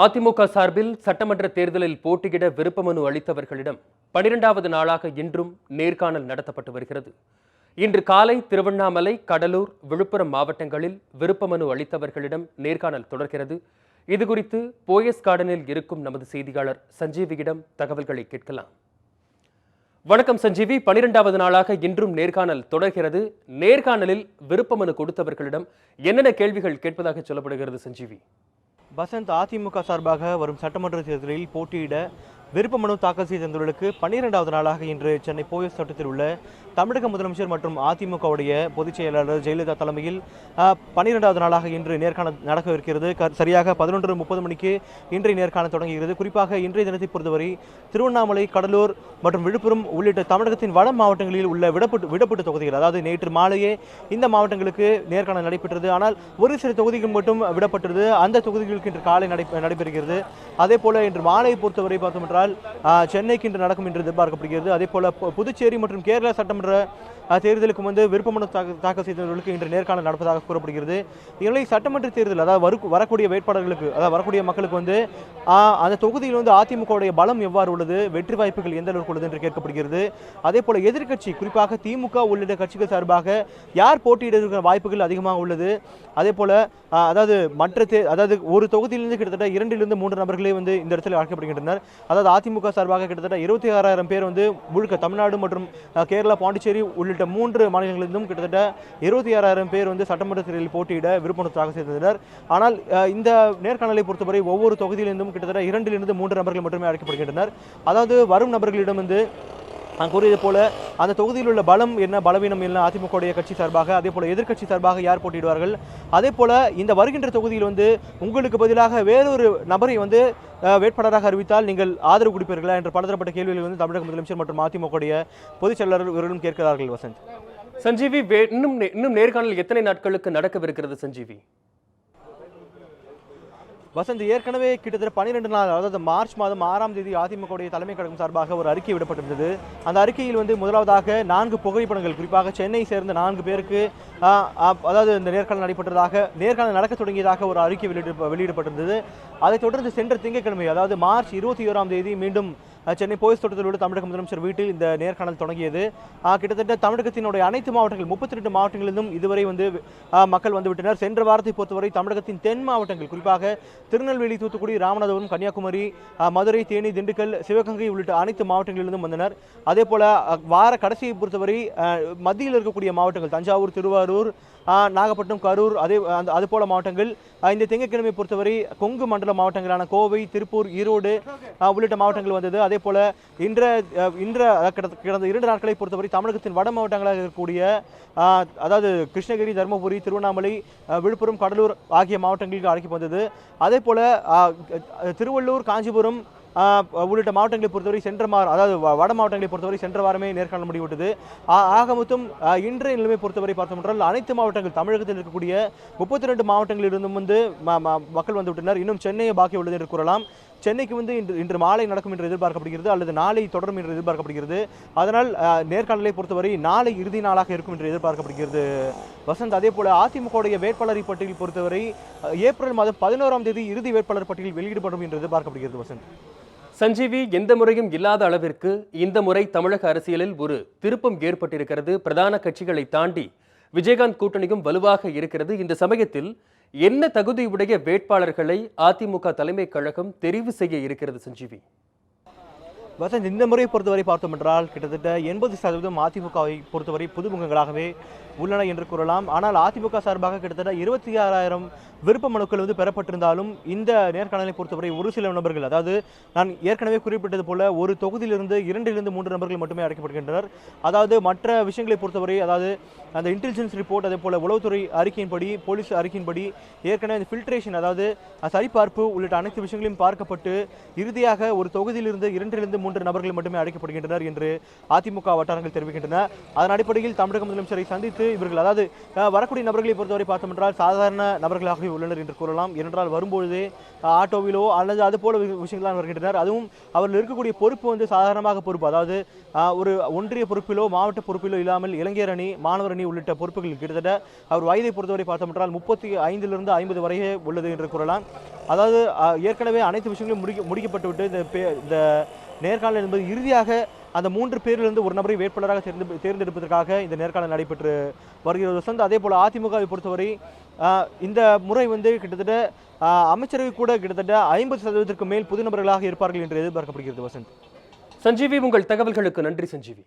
அதிமுக சார்பில் சட்டமன்ற தேர்தலில் போட்டியிட விருப்ப மனு அளித்தவர்களிடம் 12வது நாளாக இன்றும் நேர்காணல் நடத்தப்பட்டு வருகிறது. இன்று காலை திருவண்ணாமலை, கடலூர், விழுப்புரம் மாவட்டங்களில் விருப்ப மனு அளித்தவர்களிடம் நேர்காணல் தொடர்கிறது. இதுகுறித்து போயஸ் கார்டனில் இருக்கும் நமது செய்தியாளர் சஞ்சீவியிடம் தகவல்களை கேட்கலாம். வணக்கம் சஞ்சீவி, 12வது நாளாக இன்றும் நேர்காணல் தொடர்கிறது. நேர்காணலில் விருப்ப மனு கொடுத்தவர்களிடம் என்னென்ன கேள்விகள் கேட்பதாக சொல்லப்படுகிறது சஞ்சீவி? வசந்த், அதிமுக சார்பாக வரும் சட்டமன்ற தேர்தலில் போட்டியிட விருப்ப மனு தாக்கல் செய்தவர்களுக்கு 12வது நாளாக இன்று சென்னை போயஸ் தோட்டத்தில் உள்ள தமிழக முதலமைச்சர் மற்றும் அதிமுகவுடைய பொதுச் செயலாளர் ஜெயலலிதா தலைமையில் 12வது நாளாக இன்று நேர்காணல் நடக்கவிருக்கிறது. சரியாக 11:30 மணிக்கு இன்றைய நேர்காணல் தொடங்குகிறது. குறிப்பாக இன்றைய தினத்தை பொறுத்தவரை திருவண்ணாமலை, கடலூர் மற்றும் விழுப்புரம் உள்ளிட்ட தமிழகத்தின் வட மாவட்டங்களில் உள்ள விடப்பட்ட தொகுதிகள், அதாவது நேற்று மாலையே இந்த மாவட்டங்களுக்கு நேர்காணல் நடைபெற்றது. ஆனால் ஒரு சில தொகுதிகள் மட்டும் விடப்பட்டது. அந்த தொகுதிகளுக்கு இன்று காலை நடைபெறுகிறது. அதே போல இன்று மாலையை பொறுத்தவரை பார்த்தோம் என்றால் சென்னைக்கு இன்று நடக்கும் என்று எதிர்பார்க்கப்படுகிறது. அதே போல புதுச்சேரி மற்றும் கேரளா சட்டமன்ற தேர்தலுக்கு விருப்ப மனு தாக்கல் செய்தவர்களுக்கு இன்று நேர்காணல் நடப்பதாக கூறப்படுகிறது. இதனை சட்டமன்ற தேர்தல், அதாவது வரக்கூடிய வேட்பாளர்களுக்கு, அதாவது வரக்கூடிய மக்களுக்கு அந்த தொகுதியில் அதிமுகவுடைய பலம் எவ்வாறு உள்ளது, வெற்றி வாய்ப்புகள் எந்த அளவுக்கு உள்ளது என்று கேட்கப்படுகிறது. அதே போல எதிர்க்கட்சி, குறிப்பாக திமுக உள்ளிட்ட கட்சிகள் சார்பாக யார் போட்டியிட வாய்ப்புகள் அதிகமாக உள்ளது. அதே போல அதாவது ஒரு தொகுதியிலிருந்து கிட்டத்தட்ட 2-3 நபர்களே இந்த இடத்துல அழைக்கப்படுகின்றனர். அதாவது அதிமுக சார்பாக கிட்டத்தட்ட 26,000 பேர் முழுக்க தமிழ்நாடு மற்றும் கேரளா, பாண்டிச்சேரி உள்ளிட்ட 3 மாநிலங்களிலிருந்தும் கிட்டத்தட்ட 26,000 பேர் சட்டமன்ற தேர்தலில் போட்டியிட விருப்ப மனு தாக்கல் செய்தனர். ஆனால் இந்த நேர்காணலை பொறுத்தவரை ஒவ்வொரு தொகுதியிலிருந்தும் கிட்டத்தட்ட 2-3 நபர்கள் மட்டுமே அழைக்கப்படுகின்றனர். அதாவது வரும் நபர்களிடம் நான் கூறியது போல அந்த தொகுதியில் உள்ள பலம் என்ன, பலவீனம் என்ன, அதிமுக கட்சி சார்பாக, அதே போல எதிர்க்கட்சி சார்பாக யார் போட்டியிடுவார்கள், அதே போல இந்த வருகின்ற தொகுதியில் உங்களுக்கு பதிலாக வேறொரு நபரை வேட்பாளராக அறிவித்தால் நீங்கள் ஆதரவு கொடுப்பீர்களா என்ற பலதரப்பட்ட கேள்விகள் தமிழக முதலமைச்சர் மற்றும் அதிமுக பொதுச் செயலாளர் இவர்களும் கேட்கிறார்கள். வசந்த், சஞ்சீவி, இன்னும் நேர்காணல் எத்தனை நாட்களுக்கு நடக்கவிருக்கிறது சஞ்சீவி? வசந்த், ஏற்கனவே கிட்டத்தட்ட 12 நாள், அதாவது மார்ச் மாதம் 6ஆம் தேதி அதிமுக தலைமை கழகம் சார்பாக ஒரு அறிக்கை விடப்பட்டிருந்தது. அந்த அறிக்கையில் முதலாவதாக 4 புகைப்படங்கள், குறிப்பாக சென்னை சேர்ந்த 4 பேருக்கு அதாவது இந்த நேர்காணல் நடக்க தொடங்கியதாக ஒரு அறிக்கை வெளியிடப்பட்டிருந்தது. அதைத் தொடர்ந்து சென்ற திங்கட்கிழமை, அதாவது மார்ச் 21ஆம் தேதி மீண்டும் சென்னை போயஸ் தோட்டத்தில் உள்ள தமிழக முதலமைச்சர் வீட்டில் இந்த நேர்காணல் தொடங்கியது. கிட்டத்தட்ட தமிழகத்தினுடைய அனைத்து மாவட்டங்கள், 32 மாவட்டங்களிலும் இதுவரை மக்கள் வந்துவிட்டனர். சென்ற வாரத்தை பொறுத்தவரை தமிழகத்தின் தென் மாவட்டங்கள், குறிப்பாக திருநெல்வேலி, தூத்துக்குடி, ராமநாதபுரம், கன்னியாகுமரி, மதுரை, தேனி, திண்டுக்கல், சிவகங்கை உள்ளிட்ட அனைத்து மாவட்டங்களிலிருந்தும் வந்தனர். அதே போல வார கடைசியை பொறுத்தவரை மத்தியில் இருக்கக்கூடிய மாவட்டங்கள் தஞ்சாவூர், திருவாரூர், நாகப்பட்டினம், கரூர், அதுபோல மாவட்டங்கள், இந்த திங்கட்கிழமை பொறுத்தவரை கொங்கு மண்டல மாவட்டங்களான கோவை, திருப்பூர், ஈரோடு உள்ளிட்ட மாவட்டங்கள் வந்தது. அதே போல கடந்த 2 நாட்களை பொறுத்தவரை தமிழகத்தின் வட மாவட்டங்களாக இருக்கக்கூடிய அதாவது கிருஷ்ணகிரி, தருமபுரி, திருவண்ணாமலை, விழுப்புரம், கடலூர் ஆகிய மாவட்டங்களுக்கு அழைக்க வந்தது. அதே போல திருவள்ளூர், காஞ்சிபுரம் உள்ளிட்ட மாவட்டங்களை பொறுத்தவரை அதாவது வட மாவட்டங்களை பொறுத்தவரை சென்ற வாரமே நேர்காணல் முடிவிட்டது. ஆக மொத்தம் இன்றைய நிலைமை பொறுத்தவரை பார்த்தோம் என்றால் அனைத்து மாவட்டங்கள், தமிழகத்தில் இருக்கக்கூடிய 32 மாவட்டங்களிலிருந்தும் மக்கள் வந்துவிட்டனர். இன்னும் சென்னையை பாக்கி உள்ளது என்று கூறலாம். சென்னைக்கு இன்று மாலை நடக்கும் என்று எதிர்பார்க்கப்படுகிறது, அல்லது நாளை தொடரும் என்று எதிர்பார்க்கப்படுகிறது. அதனால் நேர்காணலை பொறுத்தவரை நாளை இறுதி நாளாக இருக்கும் என்று எதிர்பார்க்கப்படுகிறது. வசந்த், அதே போல அதிமுக வேட்பாளர் பட்டியல் பொறுத்தவரை ஏப்ரல் மாதம் 11ஆம் தேதி இறுதி வேட்பாளர் பட்டியல் வெளியிடப்படும் என்று எதிர்பார்க்கப்படுகிறது. வசந்த், சஞ்சீவி, எந்த முறையும் இல்லாத அளவிற்கு இந்த முறை தமிழக அரசியலில் ஒரு திருப்பம் ஏற்பட்டிருக்கிறது. பிரதான கட்சிகளை தாண்டி விஜயகாந்த் கூட்டணியும் வலுவாக இருக்கிறது. இந்த சமயத்தில் என்ன தகுதியுடைய வேட்பாளர்களை அதிமுக தலைமை கழகம் தெரிவு செய்ய இருக்கிறது சஞ்சீவி? வசந்த், இந்த முறையை பொறுத்தவரை பார்த்தோம் என்றால் கிட்டத்தட்ட 80% அதிமுகவை பொறுத்தவரை புதுமுகங்களாகவே உள்ளன என்று கூறலாம். ஆனால் அதிமுக சார்பாக கிட்டத்தட்ட 26,000 விருப்ப மனுக்கள் பெறப்பட்டிருந்தாலும் இந்த நேர்காணலை பொறுத்தவரை ஒரு சில நபர்கள், அதாவது நான் ஏற்கனவே குறிப்பிட்டது போல ஒரு தொகுதியிலிருந்து 2-3 நபர்கள் மட்டுமே அழைக்கப்படுகின்றனர். அதாவது மற்ற விஷயங்களை பொறுத்தவரை, அதாவது அந்த இன்டெலிஜென்ஸ் ரிப்போர்ட், அதே போல உளவுத்துறை அறிக்கையின்படி, போலீஸ் அறிக்கையின்படி ஏற்கனவே இந்த ஃபில்ட்ரேஷன், அதாவது சரிபார்ப்பு உள்ளிட்ட அனைத்து விஷயங்களையும் பார்க்கப்பட்டு இறுதியாக ஒரு தொகுதியிலிருந்து 2-3 3 நபர்கள் மட்டுமே அழைக்கப்படுகின்றனர் என்று அதிமுக வட்டாரங்கள் தெரிவிக்கின்றன. அதன் அடிப்படையில் தமிழக முதலமைச்சரை சந்தித்து இவர்கள், அதாவது வரக்கூடிய நபர்களை பொறுத்தவரை பார்த்தோம் என்றால் சாதாரண நபர்களாகவே உள்ளனர் என்று கூறலாம். ஏனென்றால் வரும்பொழுதே ஆட்டோவிலோ அல்லது அது போல விஷயங்கள்லாம் வருகின்றனர். அதுவும் அவர்கள் இருக்கக்கூடிய பொறுப்பு சாதாரணமாக பொறுப்பு, அதாவது ஒரு ஒன்றிய பொறுப்பிலோ மாவட்ட பொறுப்பிலோ இல்லாமல் இளைஞர் அணி, மாணவர் அணி உள்ளிட்ட பொறுப்புகள் கிட்டத்தட்ட அவர் வயதை பொறுத்தவரை பார்த்தோம் என்றால் 35லிருந்து 50 வரையே உள்ளது என்று கூறலாம். அதாவது ஏற்கனவே அனைத்து விஷயங்களும் முடிக்கப்பட்டுவிட்டு இந்த நேர்காணல் என்பது இறுதியாக அந்த 3 பேரிலிருந்து ஒரு நபரை வேட்பாளராக தேர்ந்தெடுப்பதற்காக இந்த நேர்காணல் நடைபெற்று வருகிறது வசந்த். அதே போல அதிமுகவை பொறுத்தவரை இந்த முறை கிட்டத்தட்ட அமைச்சரவை கூட கிட்டத்தட்ட 50% மேல் புது நபர்களாக இருப்பார்கள் என்று எதிர்பார்க்கப்படுகிறது வசந்த். சஞ்சீவி, உங்கள் தகவல்களுக்கு நன்றி சஞ்சீவி.